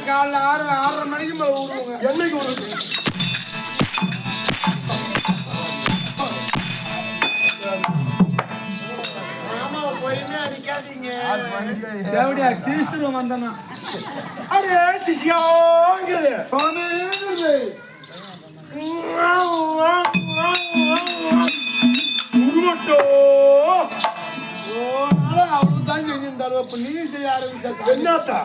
காலைல 6:30 மணிக்கு மேல ஊருங்க. என்னைக்கு ஊருக்கு அவ்வளவு தான் செஞ்சிருந்தாரு. அப்ப நீ செய்ய ஆரம்பிச்சா என்னத்தா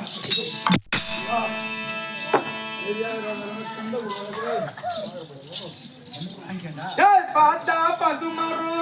பார்த்தா பசுமரம்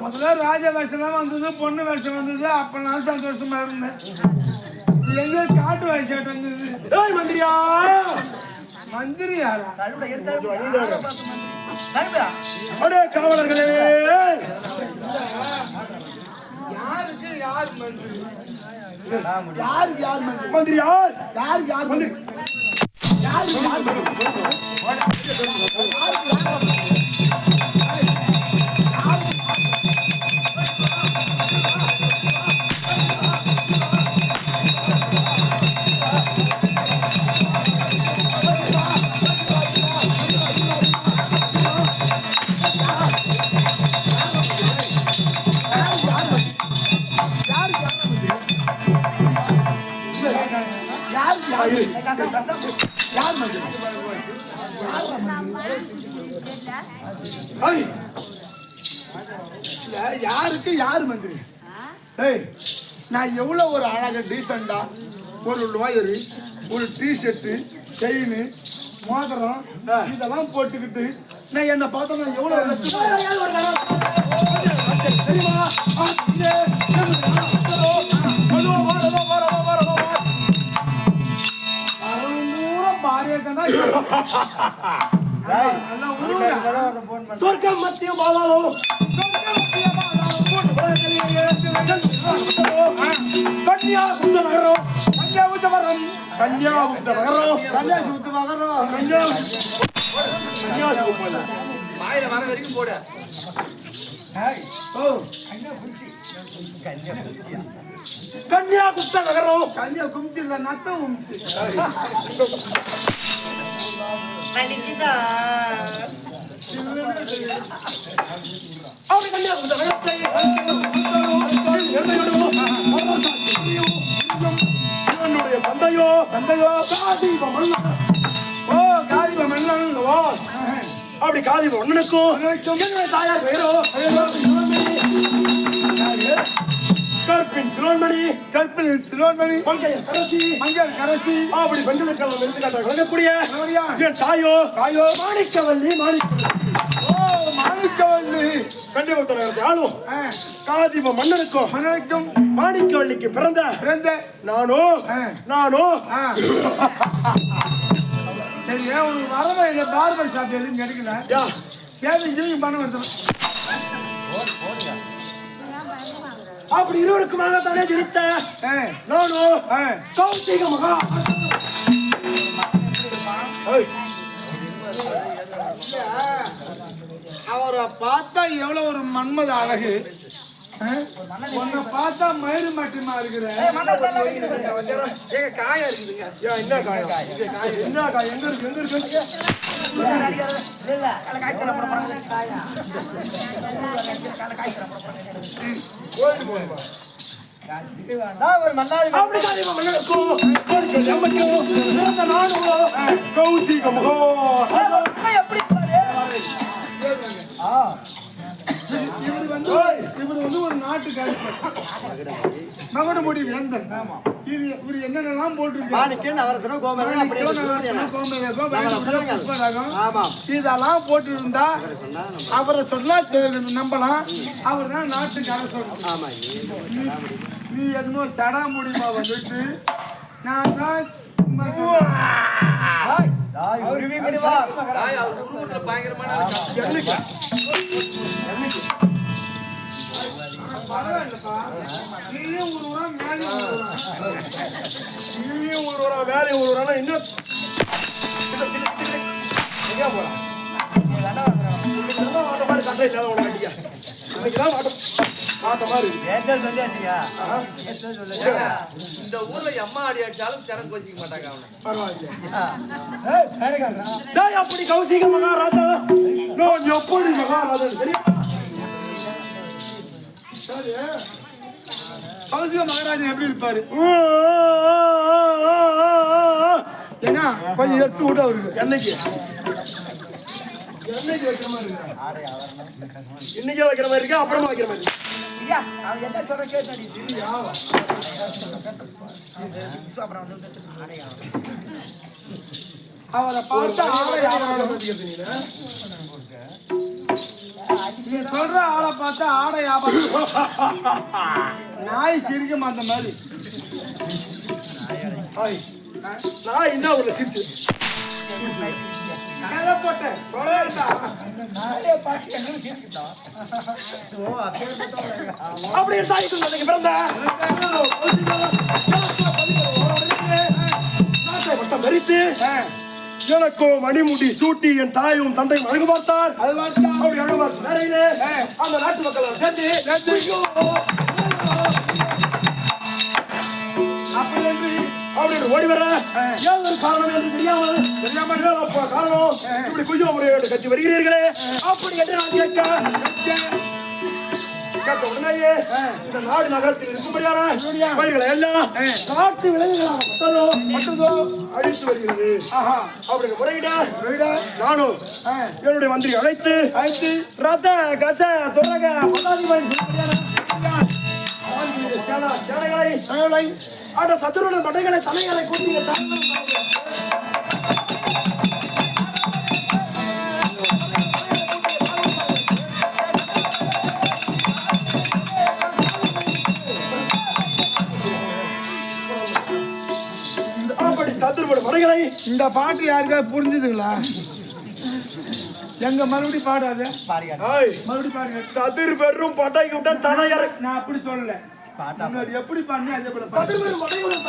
முதல்ல ராஜ வேஷம் வந்தது, பொண்ணு வேஷம் வந்தது. அப்ப நான் சந்தோஷமா இருந்தேன். எங்க காட்டு வயசாட்டு வந்தது. மந்திரியா மந்திரி யாரா? அடே காவலர்களே, யாருக்கு யார் மந்திரி? யாருக்கு யார் மந்திரி? யார் யாருக்கு யார் மந்திரி? யாருக்கு யார் யாருக்கு யார் மந்திரி? நான் எவ்வளவு ஒரு அழகா டீசெண்டா ஒரு லோயரு, ஒரு டிஷர்ட்டு, செயின், மோதிரம் இதெல்லாம் போட்டுக்கிட்டு நான் என்ன பார்த்தா நான் எவ்வளவு தெரியுமா? சொர்க்கம் மத்திய பாலாலோ கன்னியாகுப்த நகரம், கன்னியாகுப்த நகரம், கன்னியாகுப்த நகரம், கன்னியாகுப்த நகரம், கன்னியாகுப்த வாயில வர வரைக்கும் போடு. கன்னியாகுப்த நகரம், கன்னியாகுமரி இல்ல நத்தம் அப்படி கன்னியாகுப்த நகரத்தை என்னுடைய தந்தையோ காதீப மன்னன். ஓ காதீப மன்னன். அப்படி காதீப மன்னனுக்கும் என்னுடைய தாயார் பெயரோ கற்பின் சிலோன்மணி, கற்பின் சிலோன்மணி, மங்கையர் கரசி, மங்கையர் கரசி. அப்படி பெண்களுக்கெல்லாம் எடுத்துக்காட்டாக விளங்கக்கூடிய என் தாயோ மாணிக்கவல்லி, மாணிக்கவல்லி கண்டிப்பாக ஆளும் காதீப மன்னனுக்கும் மாணிக்கவல்லிக்கு பிறந்த நானோ சரி. உங்களுக்கு வரவ இல்ல பார்பர் ஷாப் எதுவும் கிடைக்கல, சேவிங் பண்ண வருது. அப்படி இருவருக்குமாக தானே ஜனித்த நானோ கௌசிக மகா. அவரை பார்த்தா எவ்வளவு ஒரு மன்மத அழகு. உன்னை பார்த்தா மயிறு மட்டுமா இருக்கிற காயா இருக்குதுங்க. என்ன காயம்? என்ன காயம்? எங்க இருக்கு? எங்க இருக்கு? கௌசிக மகா இவர் வந்து ஒரு நாட்டு மகனமுடி வேந்தன். இது இவர் என்னென்னலாம் போட்டிருக்காரு இதெல்லாம் போட்டு இருந்தா அவரை சொன்னா நம்பலாம். அவர் தான் நாட்டுக்கு அரசர். நீ என்னமோ சடா முடியுமா வந்துட்டு நான் தான் பயங்கரமான பரவாயில்லப்பா. நீயும் ஒரு உரம் மேலேயும் ஒரு உரம் வேலை ஒரு உரம் இன்னும் போலாம். இந்த ஊர்ல எம்மா அடி அடிச்சாலும் திறந்து வச்சுக்க மாட்டாங்க. அப்படி கௌசிக மகாராஜா எப்படி மகாராஜா கௌசிக மகாராஜன் எப்படி இருப்பாரு? ஏன்னா கொஞ்சம் எடுத்து விட அவருக்கு என்னைக்கு வைக்கிற மாதிரி இருக்கு. இன்னைக்கே வைக்கிற மாதிரி இருக்கு, அப்புறமா வைக்கிற மாதிரி இருக்கு. அவரை பார்த்து சொல்ற ஆளை பார்த்தா ஆடை வியாபாரம் நாய் சிரிக்க மாட்ட மாதிரி. நான் என்ன ஒரு சிரிச்சு போட்டேன் அப்படி தாய்க்கு பிறந்த நாட்டை வட்டம் தரித்து எனக்கோ மணிமுடி சூட்டி என் தாயும் தந்தையும் அழகு பார்த்தார். அப்படி அழகு பார்த்த நேரையிலே அந்த நாட்டு மக்கள் சேர்ந்து அப்படி ஓடி வர ஏதோ காரணம் என்று தெரியாமல் காரணம் இப்படி குஜோ முறையோடு கட்சி வருகிறீர்களே அப்படி என்று நான் கேட்ட உடனேயே இந்த நாடு நகரத்தில் இருக்கும்படியான பயிர்களை எல்லாம் காட்டு விலங்குகளாக மட்டுதோ அழித்து வருகிறது. அப்படி முறையிட நானும் என்னுடைய மந்திரி அழைத்து ரத கத துரக பதாதிபதி சேனைகளை அந்த சத்துருடன் படைகளை தலைகளை கூட்டி மலைகளை. இந்த பாட்டு யாருக்காவது புரிஞ்சுதுங்களா? எங்க மறுபடியும் பாடாது மறுபடியும் பாடுங்க. சதுர் பெரும் படைக்கு விட்டான் தனையர். நான் அப்படி சொல்லல, எப்படி பண்ணி அதே போல சதுர் பெரும் படைகளுடன்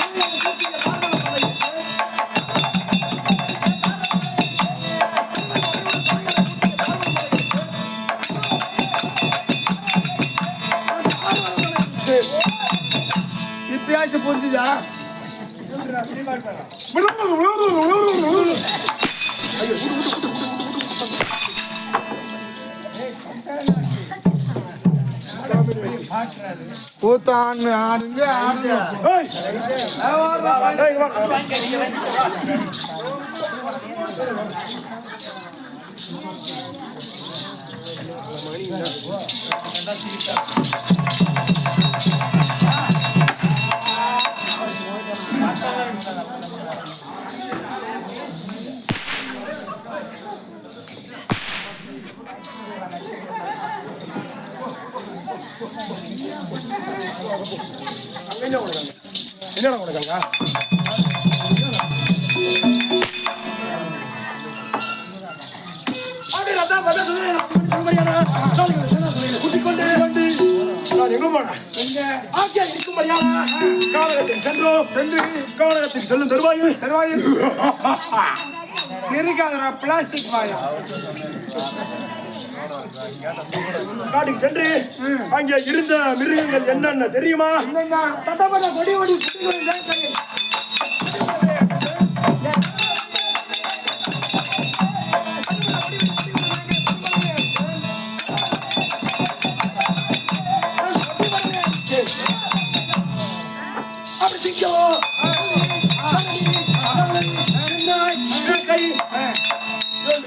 இப்பயாச்சும் புரிஞ்சுதா? கூத்தான்னு ஆடுங்க என்னடா உனக்காங்க செல்லும் தருவாயில் சிரிக்காதரா பிளாஸ்டிக் வாயா. காட்டுக்கு சென்று அங்கே இருந்த மிருகங்கள் என்னென்ன தெரியுமா? தட்டப்பட்ட கொடி கொடி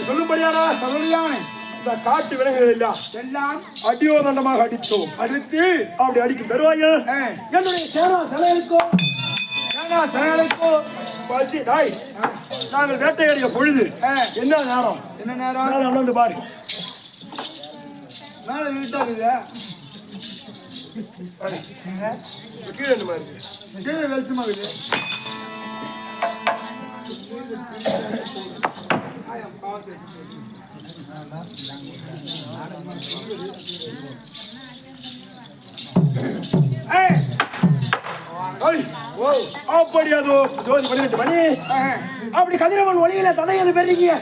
சொல்லும்படியான இந்த காட்டு விலங்குகள் எல்லாம் அடியோதண்டமாக அடித்தோம். அடித்து அப்படி அடிக்கும் தருவாயில் என்னுடைய சேனாசனைகளுக்கோ பசி தாய் நாங்கள் வேட்டையாடிய பொழுது என்ன நேரம் வந்து பாரு மேல வீட்டாக்குதா கீழே இந்த மாதிரி கீழே வெளிச்சமாகுது. அப்படி அதோ ஜோதி 18 மணி அப்படி கதிரவன் ஒளியில தடையது பெருகிய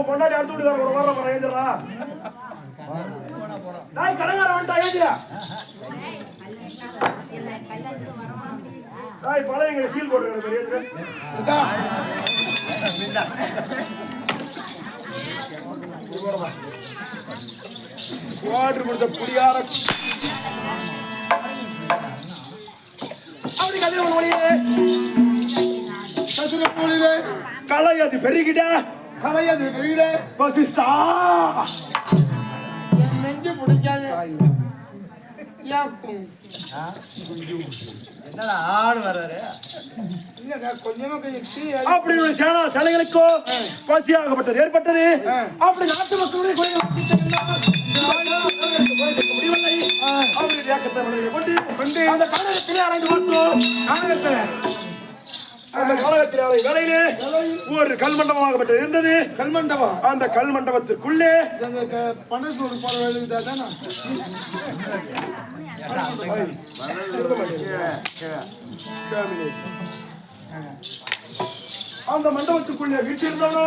பொண்டாடி அடுத்து விட்டுக்கார வர ஏந்திரா நாய் கடங்கார வந்துட்டா ஏந்திரா நாய் பழைய எங்களை சீல் போட்டு பெரிய வாட்டர் கொடுத்த புடியார அப்படி கதிரவன் ஒளியிலே சதுர மொழியிலே கலையது பெருகிட கலையது வீட வசிஷ்டா என் நெஞ்சு பிடிக்காது என்னடா ஆடு வர்றாரு இல்லங்க கொஞ்சமா கொஞ்சம் டீ அப்படி ஒரு சேனா சேனைகளுக்கோ பசியாகப்பட்டது ஏற்பட்டது. அப்படி நாட்டு மக்களுடைய முடியவில்லை. அப்படி வேகத்தை கொண்டு அந்த காலகத்திலே அடைந்து பார்த்தோம். அந்த காலகத்திலே வேலையிலே ஒரு கல்மண்டபமாகப்பட்டது இருந்தது. கல்மண்டபம் அந்த கல்மண்டபத்திற்குள்ளே பண்டத்தூர் போற வேலைக்கு தானே அந்த மண்டபத்துக்குள்ளே வீட்டிருந்தானோ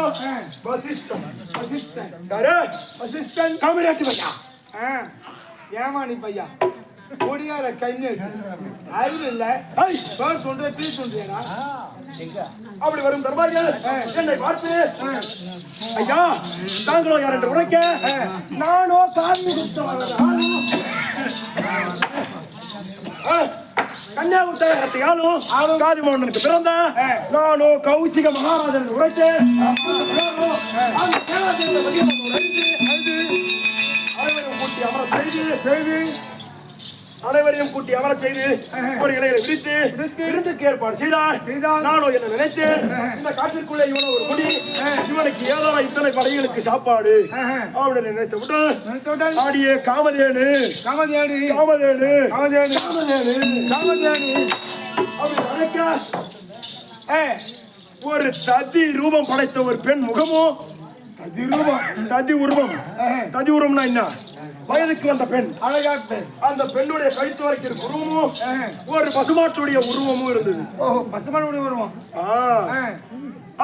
வசிஷ்டன். வசிஷ்டன் யாரு? வசிஷ்டன் காமிராட்டி பையா. ஏமானி பையா கொடியார கைன்னு அறிவு இல்ல கொண்டு டீ சொல்றீங்களா அப்படி வரும் தர்பார்கள் என்னை பார்த்து ஐயா தாங்களோ யார் என்று உரைக்க நானோ காந்தி கன்னியாகுமரி ஆளும் காதிமோகனுக்கு பிறந்த நானோ கௌசிக மகாராஜன் உரைத்து அனைவரையும் கூட்டி அமர செய்து ஒரு இலையில விரித்து விருந்துக்கு ஏற்பாடு செய்தார். நானும் என்ன நினைத்து இந்த காட்டிற்குள்ளே இவனை ஒரு முடி இவனுக்கு ஏதோ இத்தனை படைகளுக்கு சாப்பாடு அவனை நினைத்து ஆடியே காமதேனு காமதேனு காமதேனு காமதேனு காமதேனு காமதேனு அப்படி நினைக்க ஒரு ததி ரூபம் படைத்த ஒரு பெண் முகமும் ததி உருவம்னா என்ன? வயதுக்கு வந்த பெண், அழகா பெண். அந்த பெண்ணுடைய கழுத்து வரைக்கும் உருவமும் ஒரு பசுமாட்டுடைய உருவமும் இருந்தது. ஓ பசுமாட்டுடைய உருவம்.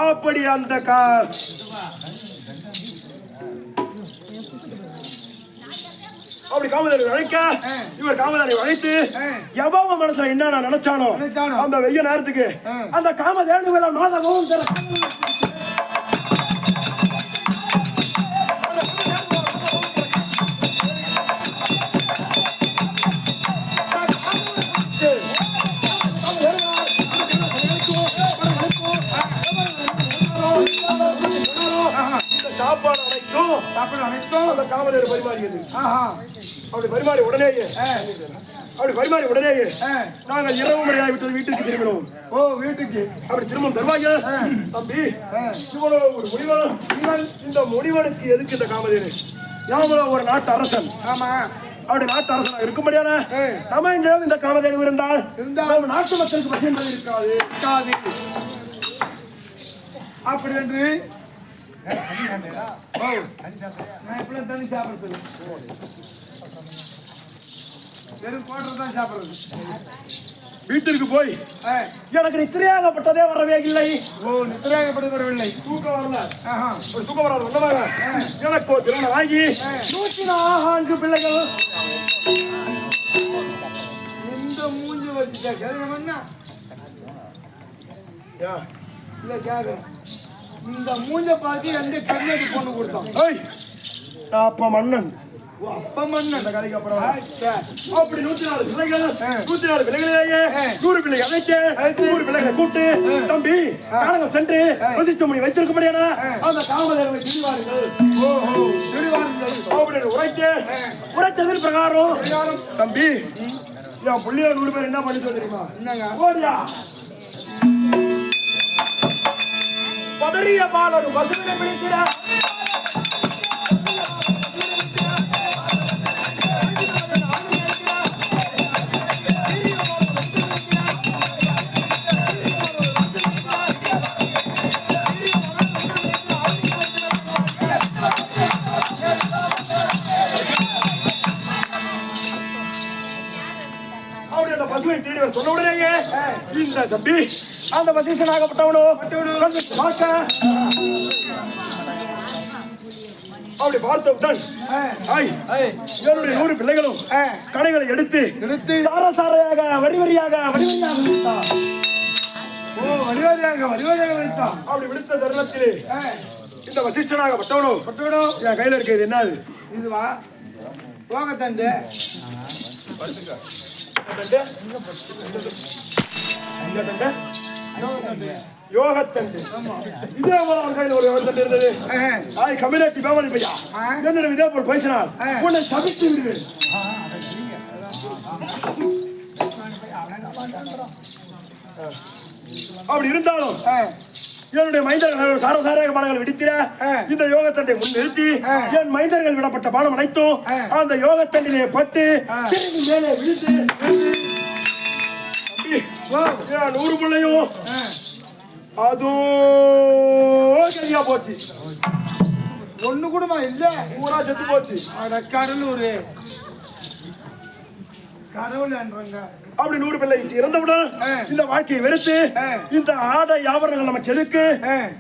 அப்படி அந்த அப்படி காமதாரி அழைக்க இவர் காமதாரி அழைத்து எவ்வளவு மனசுல என்ன நான் நினைச்சானோ அந்த வெய்ய நேரத்துக்கு அந்த காமதேனுகளை மாதமும் சாப்பாடு அனைத்தும் அந்த காமதேனு பரிமாறியது. அப்படி பரிமாறி உடனேயே நாங்கள் இரவு முறையாக விட்டது வீட்டுக்கு திரும்பினோம். ஓ வீட்டுக்கு அப்படி திரும்ப தருவாங்க. தம்பி இவனோ ஒரு முனிவன், இந்த முனிவனுக்கு எதுக்கு இந்த காமதேனு? நாமளோ ஒரு நாட்டு அரசன். ஆமா அப்படி நாட்டு அரசனா இருக்கும்படியான நம்ம இந்த காமதேனு இருந்தால் நம்ம நாட்டு மக்களுக்கு பசி என்பது இருக்காது. அப்படி என்று தண்ணி சாப்பிடுறது வெறும் கோட்டர் தான் சாப்பிடுறது. வீட்டிற்கு போய் எனக்கு நித்திரையாகப்பட்டதே வரவே இல்லை. ஓ நித்திரையாகப்பட்டது வரவில்லை. தூக்கம் வரல. ஒரு தூக்கம் வராது ஒன்றமாக எனக்கு ஒரு திருமணம் ஆகி 104 பிள்ளைகள். இந்த மூஞ்சி வச்சுட்டா கேட்கணும்னா இல்ல கேட்க இந்த மூஞ்ச பார்த்து எந்த கண்ணாடி பொண்ணு கொடுத்தோம். அப்ப மன்னன் அப்ப மன்னன் அந்த கதைக்கு அப்புறம் அப்படி 104 பிள்ளைகள் 104 பிள்ளைகளையே 100 பிள்ளை அழைத்து 100 பிள்ளைகளை கூட்டு தம்பி காரணம் சென்று வசிஷ்ட முனி வைத்திருக்கும்படியான அந்த காமதேனுவை திரிவார்கள். அப்படி உரைத்ததன் பிரகாரம் தம்பி என் பிள்ளைய 100 பேர் என்ன பண்ணிட்டு தெரியுமா? என்னங்க ஓடியா பதறிய பாலோடு பசுவினை பிடிக்கிறார். பசுவை தேடி சொன்ன உடனே இந்த தம்பி அந்த வசிஷ்டனாகப்பட்டவனோ அப்படி பார்த்தவுடன் என்னுடைய 100 பிள்ளைகளும் கடைகளை எடுத்து சாரையாக வடிவரியாக அப்படி விடுத்த தருணத்திலே இந்த வசிஷ்டனாகப்பட்டவனோ என் கையில இருக்கிறது என்னது? இதுவா போகத்தண்டு யோகத்தண்டு இதே போல அவர் கையில் ஒரு யோகத்தண்டு இருந்தது. ஆய் கம்யூனிட்டி பேமணி பையா என்னிடம் இதே போல் பேசினார் உன்னை சபித்து விடுவேன். அப்படி இருந்தாலும் என்னுடைய மைந்தர்கள் சாரசாரக பானங்கள் விடுத்திட இந்த யோகத்தண்டை முன்னிறுத்தி என் மைந்தர்கள் விடப்பட்ட பானம் அனைத்தும் அந்த யோகத்தண்டிலே பட்டு திரும்பி மேலே விழுத்து 100 பிள்ளையும் அதோ கரியா போச்சு. ஒண்ணு கூடமா இல்ல, ஊரா செத்து போச்சு. கடலூர் கடவுள் என்றாங்க. அப்படி 100 பிள்ளை இறந்தவுடன் இந்த வாழ்க்கையை வெறுத்து இந்த ஆடை ஆபரணங்கள் நமக்கு எதுக்கு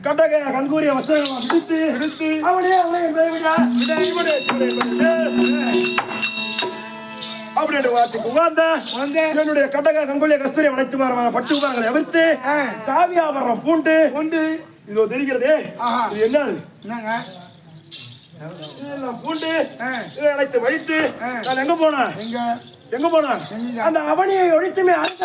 கட்டக கங்கூரிய வஸ்திரங்கள் விடுத்து அவனே அப்படி என்று வார்த்தைக்கு உட்கார்ந்த என்னுடைய கட்டக கங்கூரிய கஸ்தூரிய அனைத்து பட்டு உபாரங்களை எவிர்த்து காவியாபரணம் பூண்டு இதோ தெரிகிறதே என்னங்க பூண்டு அனைத்து வழித்து நான் எங்க போனேன் எங்க போனா அந்த அவனியை ஒழித்துமே அடுத்த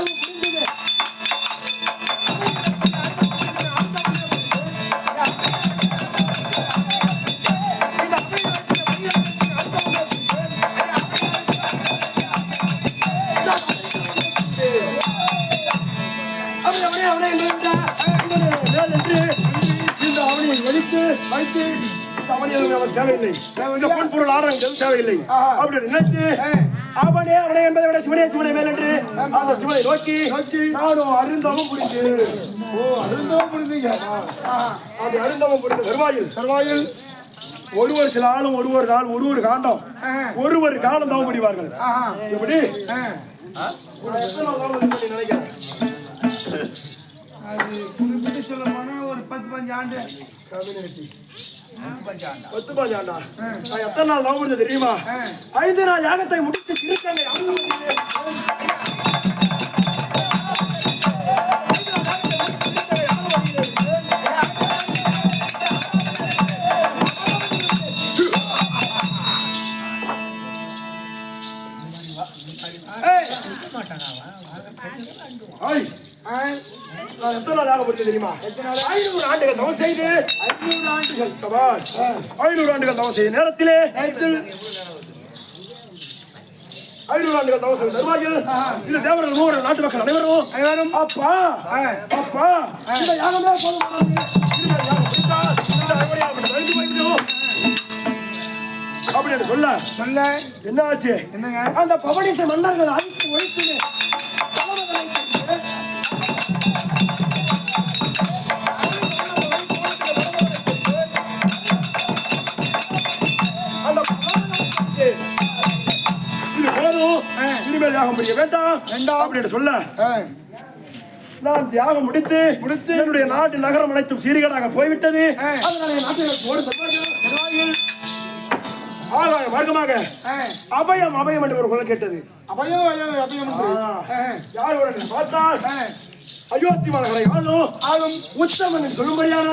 இந்த அவனியை ஒழித்து வைத்து தேவையில்லை பொருள் ஆரம்பம் தேவையில்லை அப்படி நினைத்து அவனே அவனே என்பதை விட சிவனே மேல் என்று அந்த சிவனை நோக்கி நானும் அருந்தமும் புரிந்து அது அருந்தமும் புரிந்து வருவாயில் ஒரு சில ஆளும் ஒரு நாள் ஒரு காண்டம் ஒரு காலம் தவம் புரிவார்கள். எப்படி நினைக்கிறேன் அது குறிப்பிட்டு சொல்ல போனா ஒரு 10-15 ஆண்டு. 10-15 ஆண்டா? நான் எத்தனை நாள் தவம் புரிஞ்சது தெரியுமா? 5 நாள் யாகத்தை முடித்து திருக்கங்கை எத்தனை நாள் யாக முடிச்சது தெரியுமா? 500 ஆண்டுகள் தவம் செய்து 500 ஆண்டுகள் தவம் செய்த நேரத்திலே 500 ஆண்டுகள் தவம் செய்த தருவாயில் இந்த தேவர்கள் 100 நாட்டு மக்கள் அனைவரும் அப்பா இந்த யாகமே போதும் அப்படி என்று சொல்ல என்ன ஆச்சு? என்னங்க அந்த பவனிச மன்னர்கள் அழித்து ஒழித்து இனிமேல் யாகம் முடிய வேண்டாம் அப்படின்னு சொல்ல நான் தியாகம் முடித்து என்னுடைய நாட்டு நகரம் அனைத்தும் சீர்கேடாக போய்விட்டது. ஆகாய மார்க்கமாக அபயம் என்று ஒரு குரல் கேட்டது. அபயம் யார் பார்த்தால் அயோத்தி மாநகரை ஆளும் உத்தமன் என்று சொல்லும்படியான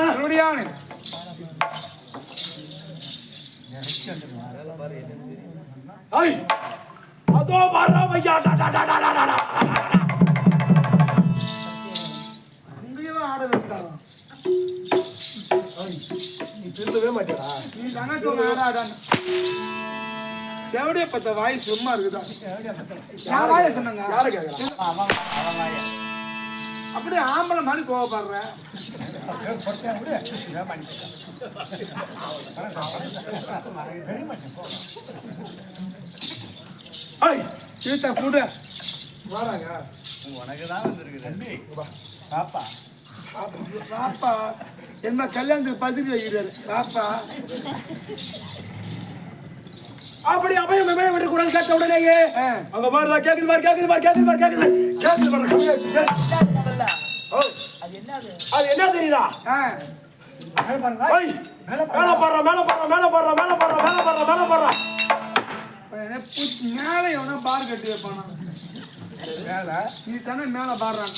அதோ பாராமையா அங்கேயும் ஆட வைத்தாங்க. நீ திருந்தவே மாட்டேடா. நீ தானே எவடைய பத்த வாய் சும்மா இருக்குதா? நான் வாய சொன்னங்க. யாரை கேட்கலாம்? அப்படியே ஆம்பளை மாதிரி கோவப்படுற. சீத்தா கூட வராங்க. உனக்குதான் வந்திருக்கு பாப்பா பாப்பா என்ன கல்யாணத்துக்கு பதிவு வைக்கிறாரு பாப்பா. அப்படி அபயம் என்று குரல் கேட்ட உடனேயே அங்க பாருடா கேக்குது அது என்ன தெரியுதா? மேல எவனா பார் கட்டி வைப்பானா? நீ தானே மேல பாடுறான்.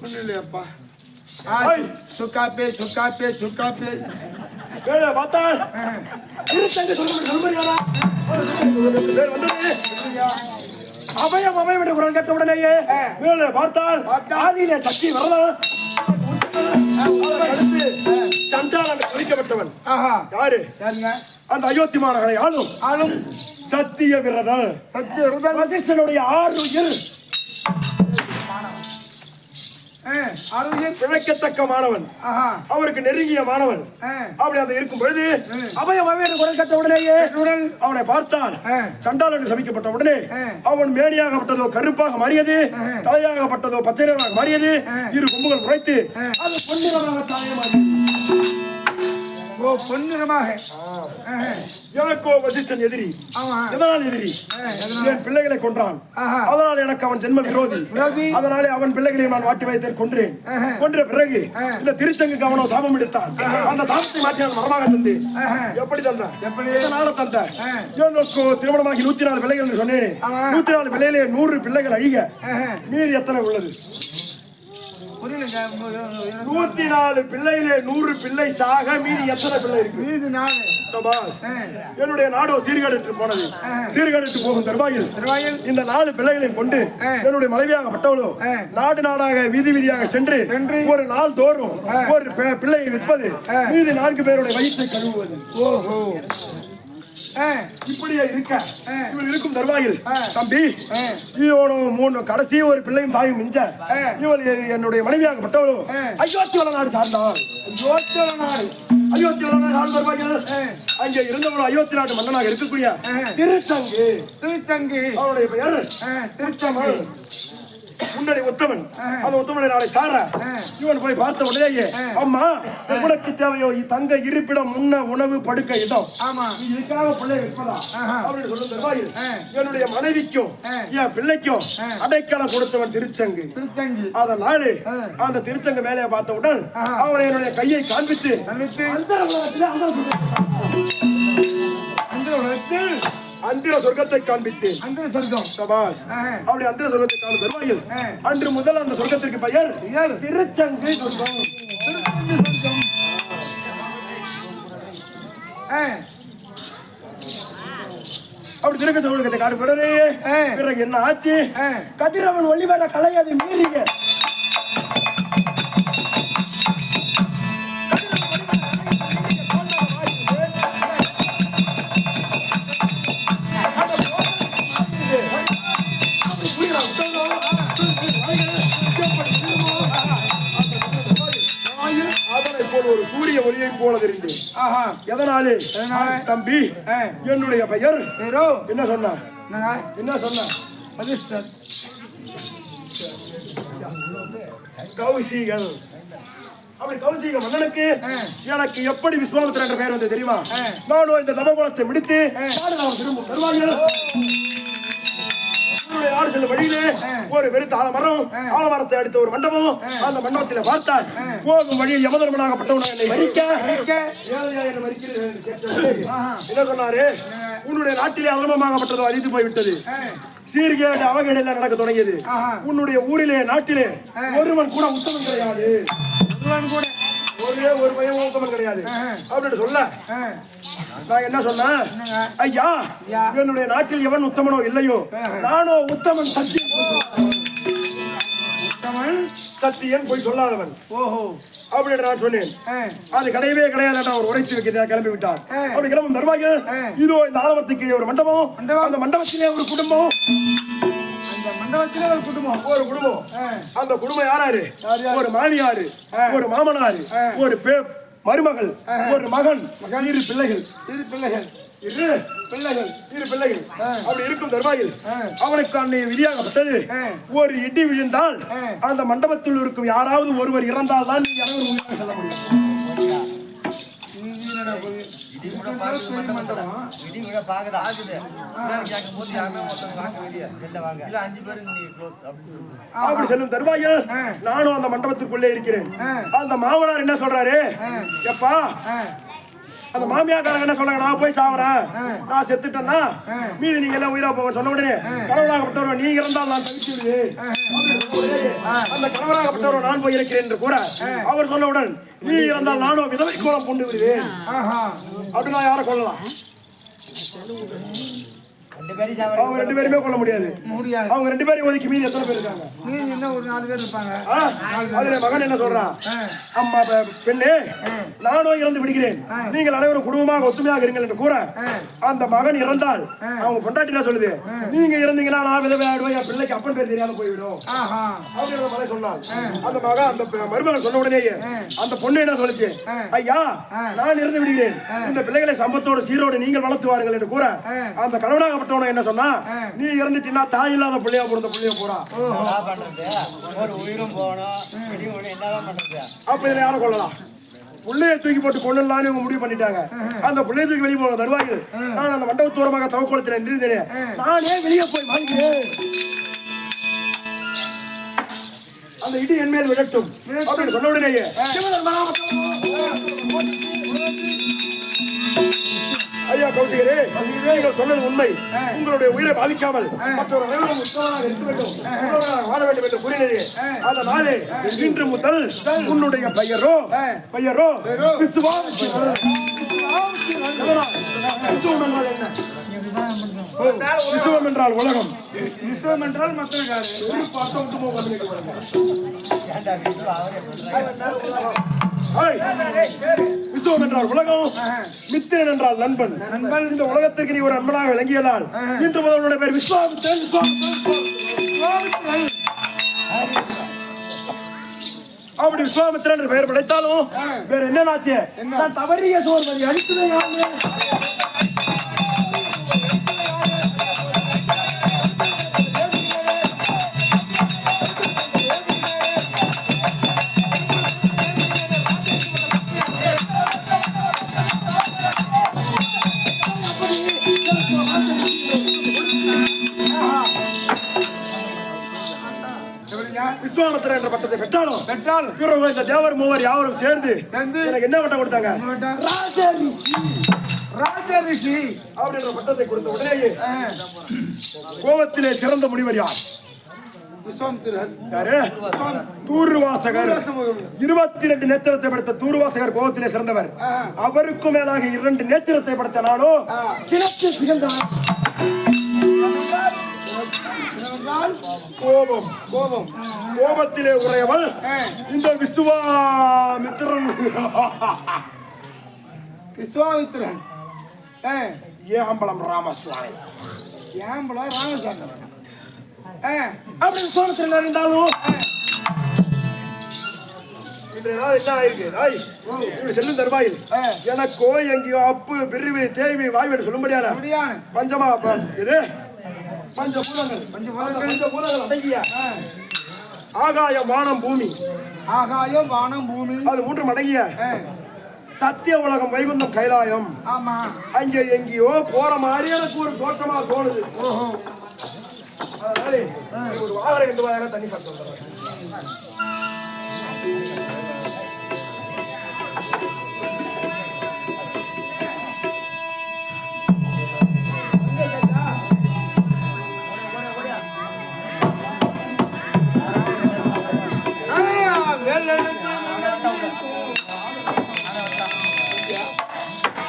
ஒண்ணு இல்லையாப்பா. சுக்கா பே பார்த்தா அபயம் அபயம் என்று குரல் கேட்ட உடனேயே மேலே பார்த்தால் ஆதியிலே சக்தி வரலாம் சண்டாளன் அழிக்கப்பட்டவன் யாரு? அந்த அயோத்தி மாநகரை ஆளும் சத்திய விரதன். சத்திய விரதன் வசிஷ்டனுடைய 6 உயிர் பிழைக்கத்தக்க மாணவன், அவருக்கு நெருங்கிய மாணவன். அப்படி அந்த இருக்கும் பொழுது அபயம் அபயம் குரல் கட்ட உடனேயே அவனை பார்த்தான். சண்டாளன் என்று சபிக்கப்பட்ட உடனே அவன் மேனியாகப்பட்டதோ கருப்பாக மாறியது, தலையாகப்பட்டதோ பச்சை நிறமாக மாறியது, 2 கொம்புகள் முளைத்து அது பொன்னிறமாக தாயே மாறியது. பொன்னிறமாக. எனக்கோ வசிஷ்டன் எதிரி. எதனால் எதிரி? என் பிள்ளைகளை கொன்றான், அதனால் எனக்கு அவன் ஜென்ம விரோதி. அதனாலே அவன் பிள்ளைகளை நான் வாட்டி வைத்தேன், கொன்றேன். கொன்ற பிறகு இந்த திருச்சங்குக்கு அவனோ சாபம் எடுத்தான். அந்த சாபத்தை மாற்றி நான் மரமாக தந்து. எப்படி தந்தான்? எதனால தந்த? எனக்கு திருமணமாகி 104 பிள்ளைகள் என்று சொன்னேன். 104 பிள்ளையிலே 100 பிள்ளைகள் அழிக, மீதி எத்தனை உள்ளது? 104 பிள்ளையிலே 100 பிள்ளை சாக, மீதி எத்தனை பிள்ளை இருக்கு? மீதி 4. என்னுடைய நாடோ சீர்கேட்டு போனது. சீர்கேட்டு போகும் தருவாயில் இந்த 4 பிள்ளைகளையும் கொண்டு என்னுடைய மனைவியாகப்பட்டவளோ நாடு நாடாக வீதி வீதியாக சென்று ஒரு நாள் தோறும் ஒரு பிள்ளையை விற்பது, மீதி 4 பேருடைய வயிற்றை கழுவுவது. ஓஹோ. இப்படியே இருக்க இவள் இருக்கும் தருவாயில் தம்பி இவனோ 3 கடைசி ஒரு பிள்ளையும் தாயும் மிஞ்ச இவள் என்னுடைய மனைவியாகப்பட்டவளோ அயோத்தி நாடு சார்ந்தாள். அயோத்தி நாடு தருவாயில் அங்கே இருந்தவளோ அயோத்தி நாட்டு மன்னனாக இருக்கக்கூடிய திருச்சங்கு. அவனுடைய பெயர் திருச்சங்கு. முன்னாடி உத்தமன். அந்த உத்தமனை நாளை சார இவன் போய் பார்த்த உடனேயே அம்மா உனக்கு தேவையோ தங்க இருப்பிடம், முன்ன உணவு, படுக்கை இடம். இதுக்காக பிள்ளை விற்பதா அப்படின்னு சொல்லுவாயில் என்னுடைய மனைவிக்கும் என் பிள்ளைக்கும் அடைக்கலம் கொடுத்தவன் திருச்சங்கு. அதனால அந்த திருச்சங்கு மேலே பார்த்தவுடன் அவனை என்னுடைய கையை காண்பித்து அந்திர சொர்க்கத்தை காண்பித்தேன். அந்திர சொர்க்கம். சபாஷ். அப்படி அந்திர சொர்க்கத்தை காண தருவாயில் அன்று முதல் அந்த சொர்க்கத்திற்கு பெயர் திருச்சங்கு சொர்க்கம். அப்படி திருக்க சொர்க்கத்தை காண பிறகு என்ன ஆச்சு? கதிரவன் ஒளிவேட கலை அதை மீறிய ஒரு சூரிய ஒளியை போல தெரிந்தேன். எதனாலே தம்பி என்னுடைய பெயர் என்ன சொன்ன? கௌசிகன். அப்படி கௌசிக மன்னனுக்கு எனக்கு எப்படி விஸ்வாமித்திரன் என்ற பெயர் வந்து தெரியுமா? நானும் இந்த தவகுலத்தை முடித்து திரும்பும் தருவார்கள். நாடு செல்லும் வழியிலே ஒரு பெருத்த ஆலமரத்தை அடுத்த ஒரு மண்டபம். அந்த மண்டபத்தில் பார்த்தால் போகும் வழியில் யமதர்மனாகப்பட்டவன் என்னை மறிக்க என்ன சொன்னாரு? உன்னுடைய நாட்டிலே அதர்மமாகப்பட்டதோ அழித்து போய்விட்டது, சீர்கேடு அவகேடு நடக்க தொடங்கியது. உன்னுடைய ஊரிலே நாட்டிலே ஒருவன் கூட உத்தமன் கிடையாது, ஒரே ஒரு பையன் உத்தமன் கிடையாது அப்படின்னு சொல்ல நான் என்ன சொன்னேன்? ஐயா என்னுடைய நாட்டில் எவன் உத்தமனோ இல்லையோ நானோ உத்தமன், சத்தியன் போய் சொல்லாதவன் அப்படின்னு நான் சொன்னேன். அது கிடையவே கிடையாது. அவர் உரைத்து வைக்க கிளம்பி விட்டார். அப்படி கிளம்பும் தருவார்கள் இதோ இந்த ஆலமரத்துக்கு கீழே ஒரு மண்டபம். அந்த மண்டபத்திலே ஒரு குடும்பம். ஒரு குடும்பம். அந்த குடும்பம் யாராரு? ஒரு மாமியாரு, ஒரு மாமனாரு, ஒரு மருமகள், ஒரு மகன், 2 பிள்ளைகள். அப்படி இருக்கும் தருவாயில் அவனுக்கு அன்னை விதியாகப்பட்டது ஒரு இடி விழுந்தால் அந்த மண்டபத்தில் இருக்கும் யாராவது ஒருவர் இறந்தால் தான் நீ யாரும் உயிராக செல்ல முடியும். அப்படி செல்லும் தருவாயில் நானும் அந்த மண்டபத்திற்குள்ளே இருக்கிறேன். அந்த மாமனார் என்ன சொல்றாரு? எப்பா அந்த மாமியாக்காரங்க என்ன சொல்றாங்க? நான் போய் சாவறேன், நான் செத்துட்டேன்னா மீதி நீங்க எல்லாம் உயிரா போக சொன்ன உடனே கடவுளாகப்பட்டவர் நீ இறந்தால் நான் தவிச்சு அந்த கடவுளாகப்பட்டவர் நான் போய் இருக்கிறேன் என்று கூற அவர் சொன்னவுடன் நீ இறந்தால் நானும் விதவை கோலம் கொண்டு விடுவேன். அப்படி நான் யாரை கொள்ளலாம்? அவங்க 2 பேருமே கொல்ல முடியாது. முடியாது. அவங்க 2 பேரையும் ஒதுக்கி மீதி எத்தனை பேர் இருக்காங்க? மீதி என்ன ஒரு 4 பேர் இருப்பாங்க. அதுல மகன் என்ன சொல்றான்? அம்மா பெண்ணே, நானும் இறந்து விடுகிறேன், நீங்கள் அனைவரும் குடும்பமாக ஒத்துமையாக இருங்கள் என்று கூற, அந்த மகன் இறந்தால் அவங்க பொண்டாட்டி என்ன சொல்லுது? நீங்க இறந்தீங்கன்னா நான் விதவை ஆயிடுவேன், என் பிள்ளைக்கு அப்பன் பேர் தெரியாம போய்விடும் அப்படின்ற மாதிரி சொன்னான். அந்த மகன் அந்த மருமகன் சொன்ன உடனேயே அந்த பொண்ணு என்ன சொல்லுச்சு? ஐயா, நான் இறந்து விடுகிறேன், இந்த பிள்ளைகளை சம்பத்தோடு சீரோடு நீங்கள் வளர்த்து வாருங்கள் என்று கூற, அந்த கணவனாகப்பட்டவன என்ன சொன்னா? நீ இறந்துட்டீங்கன்னா தாய் இல்லாத பிள்ளையா பிறந்த பிள்ளைய போறா. அப்ப இதுல யாரும் கொள்ளலாம்? புள்ளைய தூக்கி போட்டு கொள்ளலான்னு இவங்க முடிவு பண்ணிட்டாங்க. அந்த புள்ளைய தூக்கி வெளியே போன தருவாயில் நான் அந்த மண்டபத்தோரமாக தவக்குளத்தில் நின்றிருந்தேன். நானே வெளியே போய் வாங்கினேன், அந்த இடி என் மேல் விழட்டும் அப்படின்னு சொன்ன உடனேயே ஐயா கௌசிகரே, நீங்கள் சொன்னது உண்மை. உங்களுடைய உயிரை பாதிக்காமல் மற்றொரு அனைவரும் உத்தமராக இருக்க வேண்டும், வாழ வேண்டும் என்று கூறினதே. அதனாலே இன்று முதல் உன்னுடைய பெயரோ விசுவாமித்திரன். விசுவம் என்றால் உலகம், விஸ்வம் என்றால் மத்தனக்காரு. விசுவம் என்றால் உலகம், மித்திரன் என்றால் நண்பன். இந்த உலகத்திற்கு நீ ஒரு நண்பனாக விளங்கியதால் இன்று முதல் பேர் விஸ்வாமித்திரன். அப்படி விஸ்வாமித்திரன் என்று பெயர் படைத்தாலும் வேற என்ன ஆச்சு? நான் தவறிய சோர்வதி அடித்துதான். விஸ்வாமித்திரன் என்ற பட்டத்தை பெற்றாலும் பிறகு இந்த தேவர் மூவர் யாவரும் சேர்ந்து எனக்கு என்ன பட்டம் கொடுத்தாங்க? ராஜரிஷி அப்படின்ற பட்டத்தை கொடுத்த உடனேயே கோபத்திலே சிறந்த முனிவர் யார்? விஸ்வாமித்திரன். யாரு? தூர்வாசகர். 22 நேத்திரத்தை படைத்த தூர்வாசகர் கோபத்திலே சிறந்தவர். அவருக்கும் மேலாக 2 நேத்திரத்தை படைத்த நானோ கிழக்கு சிறந்தவர். கோபத்திலே உரையவள் இந்த விஸ்வாமித்திரன். விஸ்வாமித்திரன் ஏகம்பலம் ராமசுவாமி. ஏம்பலம் ராமசாமி. அப்படி விஸ்வாமித்திரன் அறிந்தாலும் இன்றைய நாள் என்ன ஆயிருக்கு? செல்லும் தருவாயில் எனக்கோ எங்கேயோ அப்பு பிரிவு தேய்வி வாய்வெடு சொல்லும்படியான பஞ்சமா இது பஞ்சபூதங்கள் அடங்கிய ஆகாயம் வானம் பூமி. ஆகாயம் வானம் பூமி அது 3 அடங்கிய சத்திய உலகம் வைகுந்தம் கைலாயம். ஆமா, அங்கே எங்கேயோ போற மாதிரி எனக்கு ஒரு தோற்றமா தோணுது. அதனால ஒரு வாரம் 2 வாரம் தண்ணி சாப்பிட்டு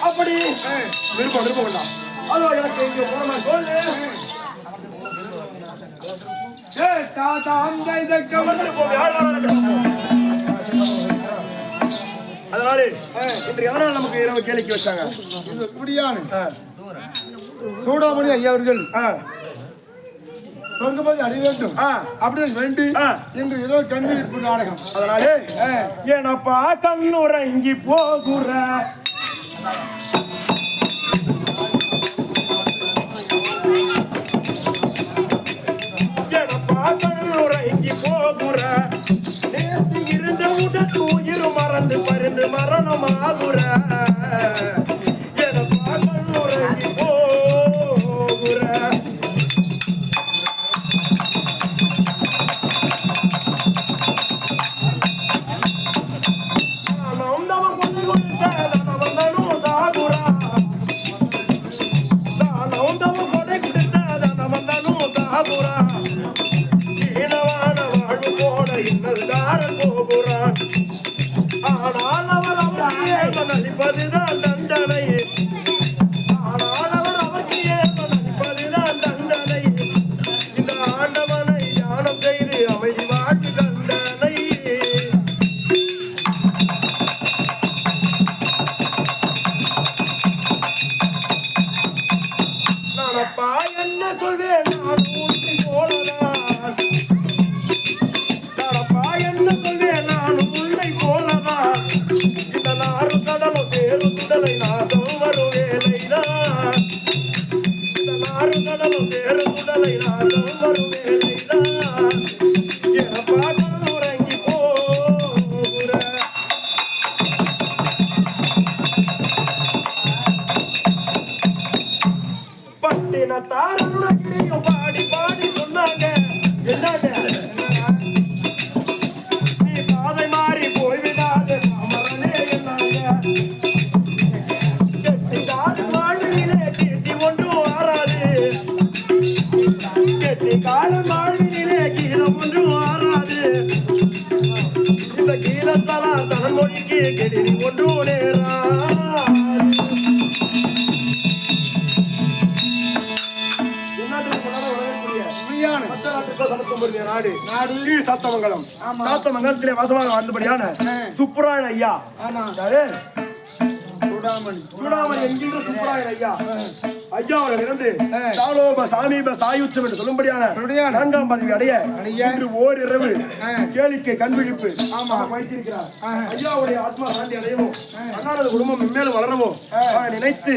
அப்படி விருப்பம் வேண்டாம். அதோ எனக்கு இங்க போன சொல்லு. அதனாலே இன்று யாரால் நமக்கு இரவு கேளிக்கை வச்சாங்க? சூடாமணி ஐயா அவர்கள் சொர்க்கபதி அடைய வேண்டும் அப்படின்னு வேண்டி இன்று இரவு கண்ணீர் நாடகம். அதனாலே ஏனப்பா கண்ணுறங்கி போகுற கண்ணுறங்கி போகுற நேற்று இருந்த உடல் உயிர் மறந்து பருந்து மரணமாகுற எனப்பா கண்ணுறங்கி போகுற நலிப்பதுதான் தண்டனை. ஆனால் அவர் அவருக்கு ஏற்ப நலிப்பதுதான் சுடலை நாசம் வரும் வேலைதான் நாறு கடலும் சேரும் சுடலை நாசம் வரும் வேலைதான் என பாட்டு உறங்கி போகிற பட்டினத்தார் உலகிலையும் பாடி பாடி சொன்னாங்க என்னங்க நீ பாதை மாறி போய்விடாது அமரனே என்னாங்க கெட்டிக்கால் வாழ்விலே கீர்த்தி ஒன்றும் வாராது கெட்டிக்கால் வாழ்விலே கீதம் ஒன்றும் வாராது இந்த கீதத்தலாம் தனமொழிக்கு கெடிரி ஒன்றும் நேரா சாத்தமங்கலத்திலே வாசமாக வாழ்ந்தபடியான சுப்புராயன் ஐயா சூடாமணி என்கின்ற சுப்புராயன் ஐயா ஐயாவோட இருந்து சாலோப சாமீப சாயுச்சம் என்று சொல்லும்படியான 4ஆம் பதவி அடைய இன்று ஓரிரவு கேளிக்கை கண்விழிப்பு வைத்திருக்கிறார். ஐயாவுடைய ஆத்மா சாந்தி அடையவும் அன்னாரது குடும்பம் மென்மேலும் வளரவும் நினைத்து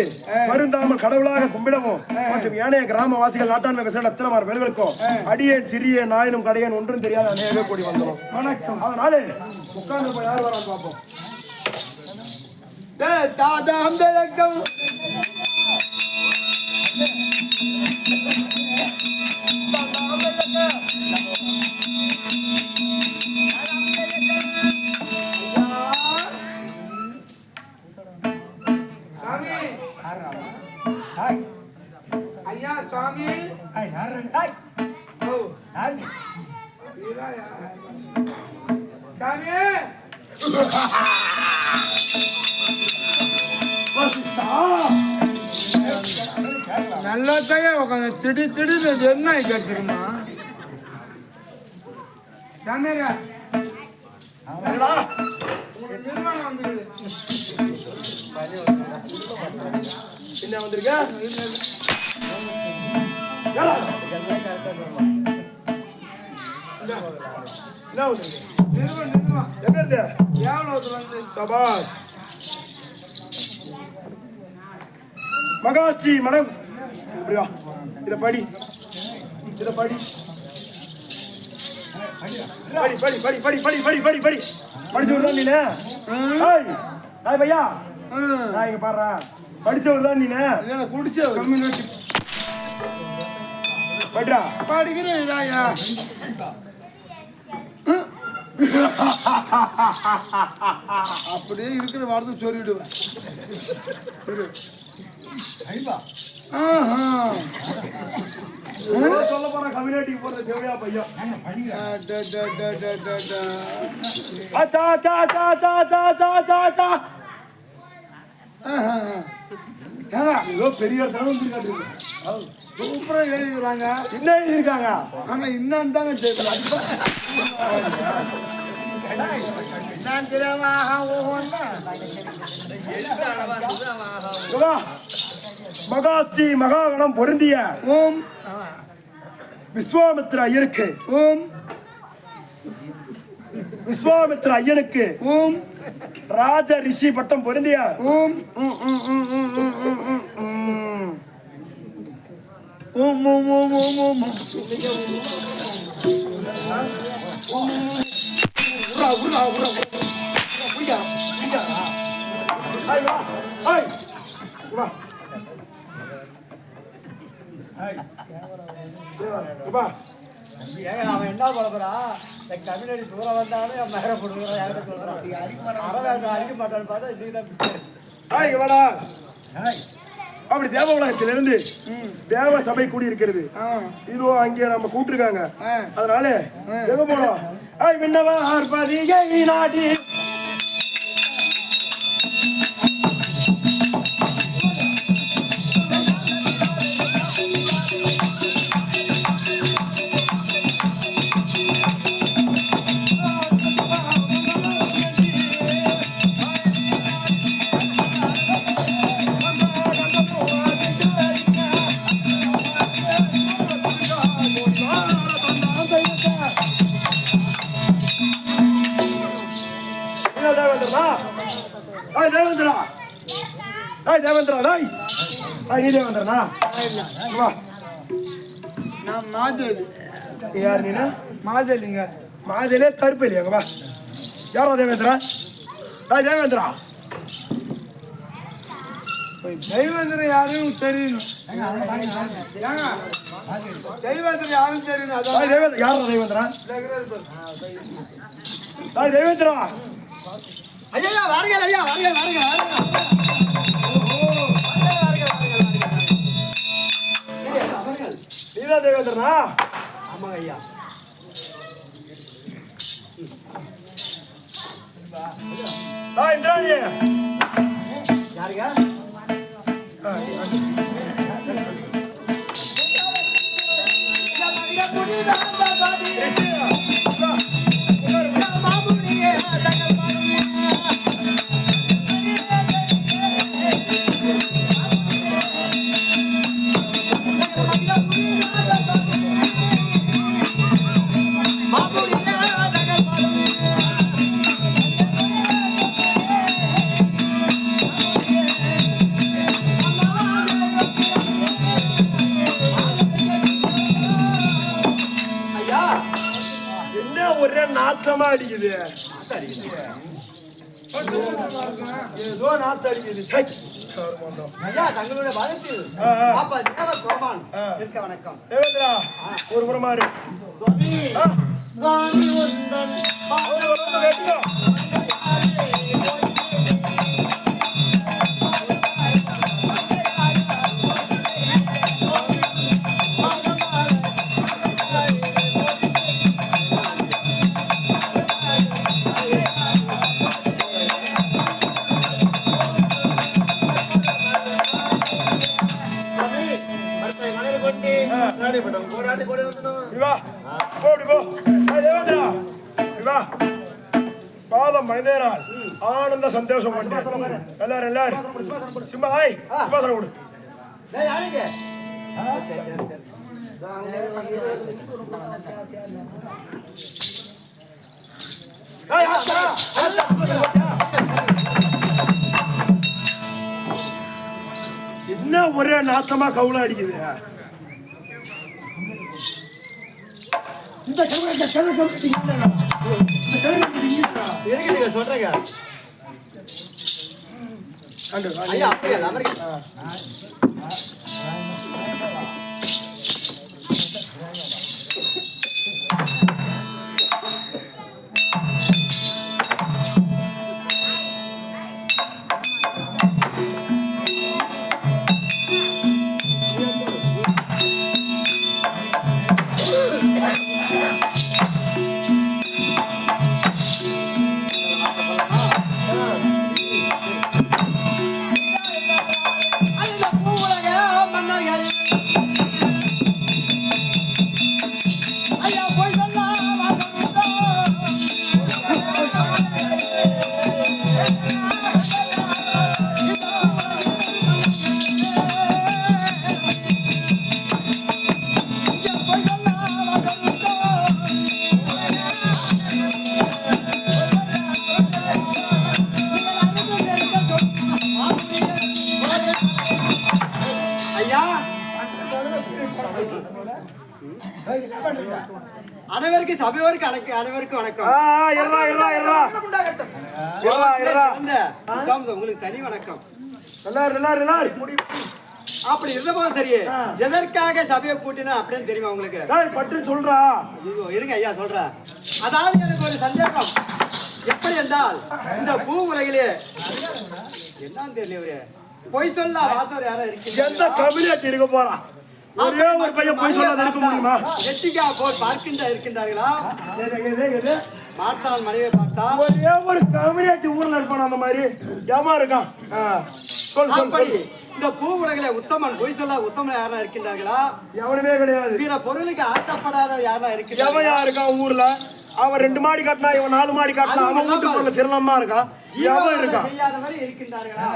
வருந்தாமல் கடவுளாக கும்பிடவும் மற்றும் ஏனைய கிராமவாசிகள் நாட்டாண்மை அத்தனமார் பேர்களுக்கும் அடியேன் சிறிய நாயனும் கடையன் ஒன்றும் தெரியாத அநேக கூடி வந்தோம். வணக்கம். அதனால உட்கார்ந்து போய் யார் வரான்னு பார்ப்போம். ஐயா சுவாமி சாமி நல்லதாங்க உட்காந்து திடீர்னு என்ன கிடைச்சிருமா சாமியா நிர்வாணம் வந்துருது என்ன வந்திருக்க எங்க இருந்து சபாஷ் மகாஸ்ரீ மடம் இத படி இத படி படி படி படி படி படி படி படி படி படிச்சு விடுறா நீனே ஏய் ஏய் பையா நான் இங்க பாறா படிச்சு விடுறா நீனே குடிச்சு கம்யூனிட்டி படிடா படிக்கிறேன் ஐயா அப்படியே இருக்கிற வார்த்தை சொல்லிவிடுவேன். சொல்ல போற கம்யூனிட்டிக்கு போற தேவையா பையா ஏதோ பெரிய சூப்பரா எழுதிக்கிறாங்க. என்ன எழுதிருக்காங்க ஆனா இன்னும் தாங்க தெரியல. மகாஸ்ரீ மகாகணம் பொருந்திய ஓம் விஸ்வாமித்திர ஐயனுக்கு ஓம் விஸ்வாமித்திர ஐயனுக்கு ஓம் ராஜ ரிஷி பட்டம் பொருந்திய ஓம் ஓம் ஓம் ஓம் ஓம் ஓம் அவன் என்ன பழப்பறா கம்யூனிட்டி சூற வந்தாலும் மேல போடுவான் யார்கிட்ட சொல்றான் அடிக்க மாட்டான்னு பார்த்தா அப்படி தேவ உலகத்திலிருந்து தேவ சபை கூடி இருக்கிறது. இதோ அங்கே நம்ம கூப்பிட்டுருக்காங்க. அதனால எங்க போனோம் விண்ணவா ஆர்ப்பதிகை நாடி தேவேந்திரா நீ தேவேந்திரனா வா. நான் மாதேவி. யார் நீ? மாதேவிங்க. மாதிலே கருப்பு இல்லையாங்க வா. யாரோ தேவேந்திரா? தேவேந்திரா தெய்வேந்திரன் யாரும் தெரியணும். தெய்வேந்திரன் யாரும் தெரியணும். அதான் தேவேந்திரா யாரோ தேவேந்திரா? தேவேந்திரா ஐயா வாருங்கள் ஐயா வாருங்கள் நீதான் தேவேந்திரனா? ஆமாங்க ஐயா. இந்திராணி யாருங்க? ஒரே நாற்றமா அடிக்குது. ஏதோ நாத்து அடிக்குது. ஐயா தங்களுடைய வாழ்த்து பாப்பா தேவ கோபான் இருக்க வணக்கம். தேவேந்திரா ஒரு புறமாறு பாதம் மனிதனால் ஆனந்த சந்தோஷம் பண்ணு. எல்லாரும் சிம்பா கொடு. யாருங்க? என்ன ஒரே நாட்டமா கவுள அடிக்குது. இந்த நீங்க சொல்றீங்க ஐயா அப்படியே அனைவருக்கும் சபையோருக்கு அனைவருக்கும் வணக்கம். உங்களுக்கு தனி வணக்கம். அப்படி இருந்தபோது சரி, எதற்காக சபையை கூட்டினா அப்படின்னு தெரியுமா உங்களுக்கு? பட்டு சொல்றா. இருங்க ஐயா சொல்றேன். அதாவது எனக்கு ஒரு சந்தேகம். எப்படி என்றால் இந்த பூ உலகிலே என்னன்னு தெரியல, பொய் சொல்ல வாசவர் யாரா இருக்கு? எந்த கம்யூனிட்டி இருக்க போறான்? ஒரே ஒரு பையன் போய் சொல்லாத இருக்க முடியுமா? எட்டிக்கா போல் இருக்கின்றார்களா? பார்த்தால் மனைவியை பார்த்தா ஒரே ஒரு கம்யூனிட்டி ஊர்ல இருப்பான் அந்த மாதிரி ஏமா இருக்கான். இந்த பூ உலகில உத்தமன் பொய் சொல்ல உத்தமன் யாரா இருக்கின்றார்களா? எவனுமே கிடையாது. பிற பொருளுக்கு ஆட்டப்படாத யாரா இருக்கு? எவன் இருக்கான் ஊர்ல? அவன் 2 மாடி காட்டினா, இவன் 4 மாடி காட்டினா, அவன் வீட்டு பொருள் திருநமா இருக்கான். எவன் இருக்கான்? செய்யாத மாதிரி இருக்கின்றார்களா?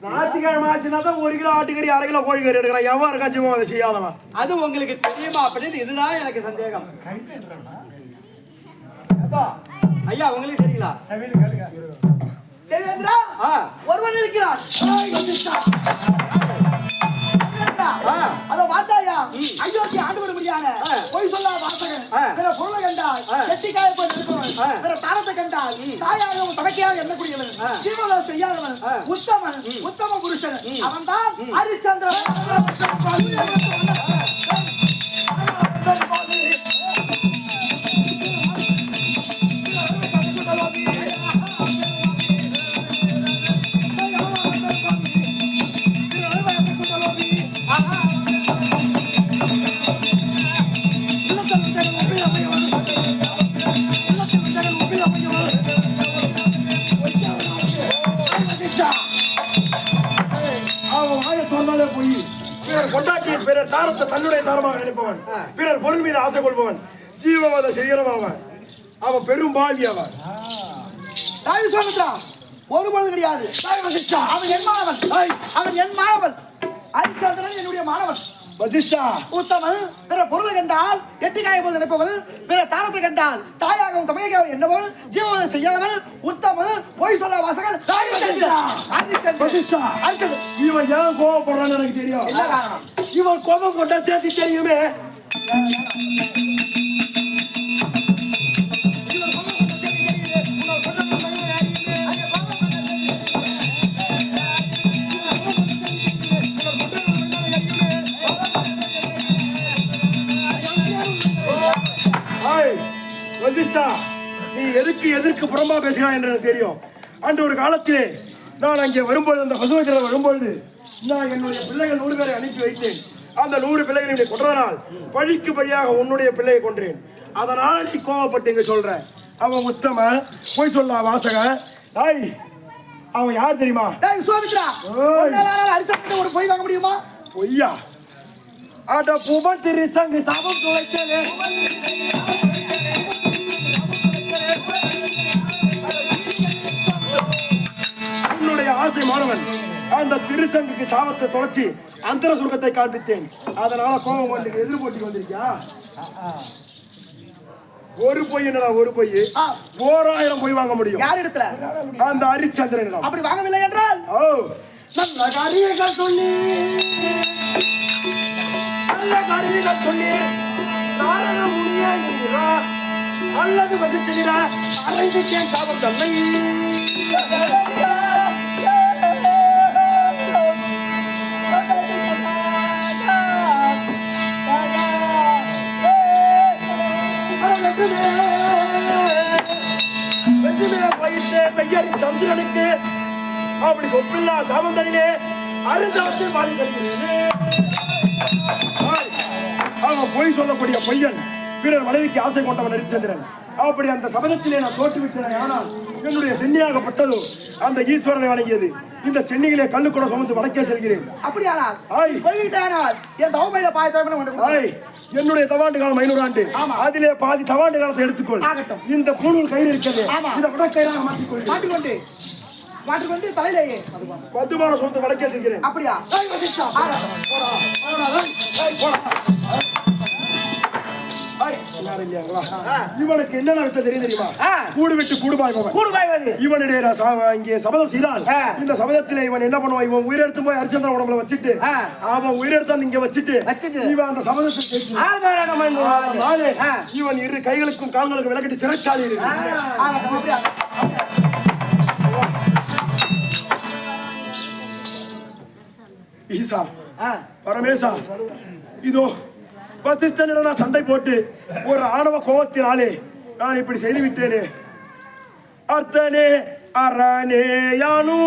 ஞாயிற்றுக்கிழமை ஆச்சுன்னா தான் 1 கிலோ ஆட்டுக்கறி 1/2 கிலோ கோழிக்கறி எடுக்கிறான். எவன் இருக்கா ஜீவன் அதை செய்யாதவன்? அது உங்களுக்கு தெரியுமா அப்படின்னு இதுதான் எனக்கு சந்தேகம். ஐயா உங்களுக்கு தெரியுங்களா? தேவேந்திரா ஒருவன் இருக்கிறான். அதை பார்த்தாயா அயோத்தி ஆண்டு முடியாத பொய் சொல்லாத வாசகன் பிற பொருளை கண்டால் செட்டிக்காய போய் நிற்பவன் பிற தாரத்தை கண்டால் தாயாகவும் தமக்கையாக எண்ணக்கூடியவன் ஜீவனம் செய்யாதவன் உத்தமன் உத்தம புருஷன் அவன் தான் ஹரிச்சந்திரன். கொண்டாட்டியின் பிறர் தாரத்தை தன்னுடைய தாரமாக நினைப்பவன், பிறர் பொருள் மீது ஆசை கொள்பவன், ஜீவவாத செய்கிறவன், அவன் பெரும் பாவி. அவன் ஒரு பொழுது கிடையாது. அவன் என் மாணவன், அவன் என் மாணவன். ஹரிச்சந்திரன் என்னுடைய மாணவன். வசிஷ்டா உத்தமன் பிற பொருளை கண்டால் எட்டிக்காய போல் நினைப்பவன் பிற தாரத்தை கண்டால் தாயாகவும் தமையாகவும் என்னவன் ஜீவனம் செய்யாதவன் உத்தமன் பொய் சொல்ல வாசகன். இவன் ஏன் கோவப்படுறான்னு எனக்கு தெரியும். என்ன காரணம்? இவன் கோபம் கொண்டா சேர்த்து தெரியுமே. வசிஷ்டா, நீ எதற்கு புறம்பா பேசுகிறாய் என்று எனக்கு தெரியும். அன்று ஒரு காலத்திலே நான் அங்கே வரும்பொழுது, அந்த பசுவத்தில் வரும்பொழுது, நான் என்னுடைய பிள்ளைகள் 100 பேரை அனுப்பி வைத்தேன். அந்த 100 பிள்ளைகளை கொன்றதனால் பழிக்கு பழியாக உன்னுடைய பிள்ளையை கொன்றேன். அதனால நீ கோவப்பட்டு இங்க சொல்ற. அவன் உத்தம பொய் சொல்லா வாசக. அவன் யார் தெரியுமா? ஒரு பொய் வாங்க முடியுமா? பொய்யா? அட புபன் திரு சங்கு சாபம் துளைச்சலே. உன்னுடைய ஆசை மாணவன் அந்த திருசங்குக்கு சாபத்தை தொலைச்சி அந்தர சுருக்கத்தை காண்பித்தேன். அதனால கோபம் வந்து எதிர் போட்டிக்கு வந்திருக்கியா? ஒரு பொய் என்னடா? ஒரு பொய் 1000 பொய் வாங்க முடியும். யார் இடத்துல? அந்த ஹரிச்சந்திரன். அப்படி வாங்கவில்லை என்றால் நல்ல காரியங்கள் சொல்லி நாராயண முனியா அல்லது வசிச்சா அரைவிக்கேன் சாபம் தன்னை. சந்திரனுக்கு அப்படி சொப்பில்லா சாபம் தனிலே அருந்தாத்தில் மாறி தருகிறேன். அவன் பொய் சொல்லக்கூடிய பையன் பிறர் மனைவிக்கு ஆசை கொண்டவன் ஹரிச்சந்திரன். அப்படி அந்த சபதத்திலே நான் தோற்றுவிட்டேன். ஆனால் என்னுடைய சென்னியாகப்பட்டதோ அந்த ஈஸ்வரனை வணங்கியது. இந்த சென்னிகளே கல்லுக்கூட சுமந்து வடக்கே செல்கிறேன். அப்படியானால் என் தவமையில என்னுடைய தவாண்டு காலம் 500 ஆண்டு. அதிலே பாதி தவாண்டு காலத்தை எடுத்துக்கொள். இந்த பூணூல் கயிறு இருக்கிறது, இதை உடற்கயிறாக மாற்றிக்கொண்டு தலையிலேயே மதுமான சொத்து வடக்கே செல்கிறேன். அப்படியா? இவனுக்கு என்ன நடத்த தெரியுமா? கூடு விட்டு கூடுபாய்வது. இவனுடைய இங்கே சபதம் செய்தால் இந்த சபதத்திலே இவன் என்ன பண்ணுவான்? இவன் உயிரெடுத்து போய் ஹரிச்சந்திரன் உடம்புல வச்சுட்டு அவன் உயிரெடுத்து இங்க வச்சுட்டு இவன் அந்த சபதத்தை இவன் 2 கைகளுக்கும் கால்களுக்கும் விலக்கட்டி சிறைச்சாலை இருக்கு. ஈசா, பரமேசா, இதோ வசிஷ்டனிடம் நான் சண்டை போட்டு ஒரு ஆணவ கோபத்தினாலே நான் இப்படி செய்து விட்டேனே. அர்த்தனே அரணே யானு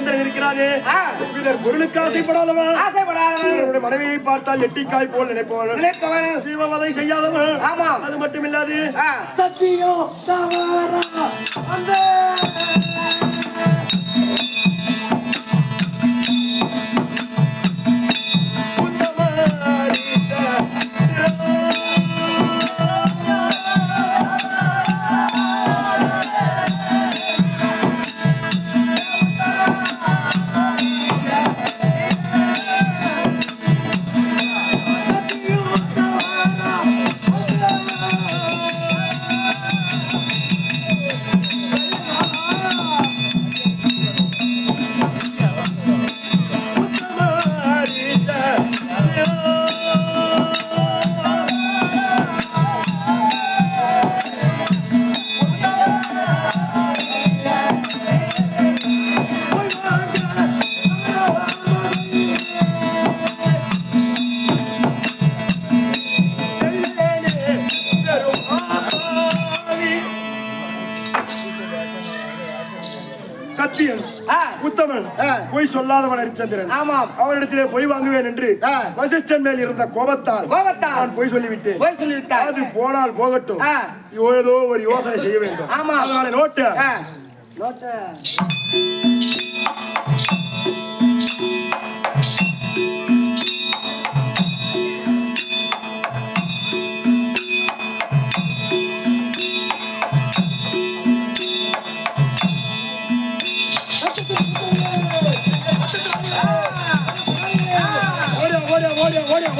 ஹரிச்சந்திரன் இருக்கிறானே, பிறர் பொருளுக்கு ஆசைப்படாதவன், அவருடைய மனைவியை பார்த்தால் எட்டிக்காய் போல் நினைப்பவன், ஜீவவதை செய்யாதவன். அது மட்டும் இல்லாது சத்தியம் தவறா அந்த சத்தியன் உத்தமன் பொய் சொல்லாதவன் ஹரிச்சந்திரன். அவரிடத்திலே பொய் வாங்குவேன் என்று வசிஷ்டன் மேல் இருந்த கோபத்தால் நான் பொய் சொல்லிவிட்டேன். அது போனால் போகட்டும், ஏதோ ஒரு யோசனை செய்ய வேண்டும். அதனால நோட்டு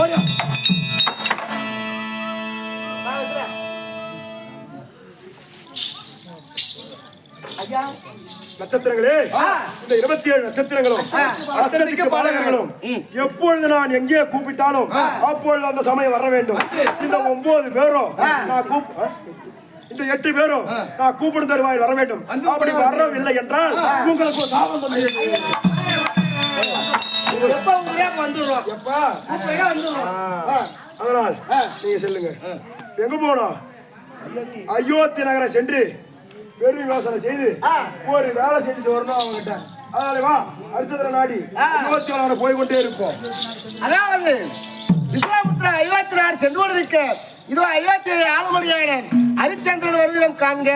ஓடியா. ஐயா நட்சத்திரங்களே, இந்த 27 நட்சத்திரங்களும் அஷ்டதிக்கு பாலகர்களும் எப்பொழுது நான் எங்கே கூப்பிட்டாலும் அப்பொழுது அந்த சமயம் வர வேண்டும். இந்த 9 பேரும் இந்த 8 பேரும் நான் கூப்பிடும் தருவாயில் வர வேண்டும். அப்படி வரவில்லை என்றால் உங்களுக்கு ஒரு சாபம் தருகிறேன். அதனால் நீங்க சொல்லுங்க, எங்க போனோம்? அயோத்தி நகரம் சென்று பெரிய யோசனை செய்து ஒரு வேலை செஞ்சுட்டு வரணும் அவங்க கிட்ட. அதனால வா, ஹரிச்சந்திர நாடி அயோத்தி நகரம் போய் கொண்டே இருப்போம். அதாவது விஸ்வாமித்ரா அயோத்தி நாடு சென்று கொண்டிருக்க இதோ அயோத்தியை ஆளுமொழியாளன் ஹரிச்சந்திரன் வருவதும் காண்க.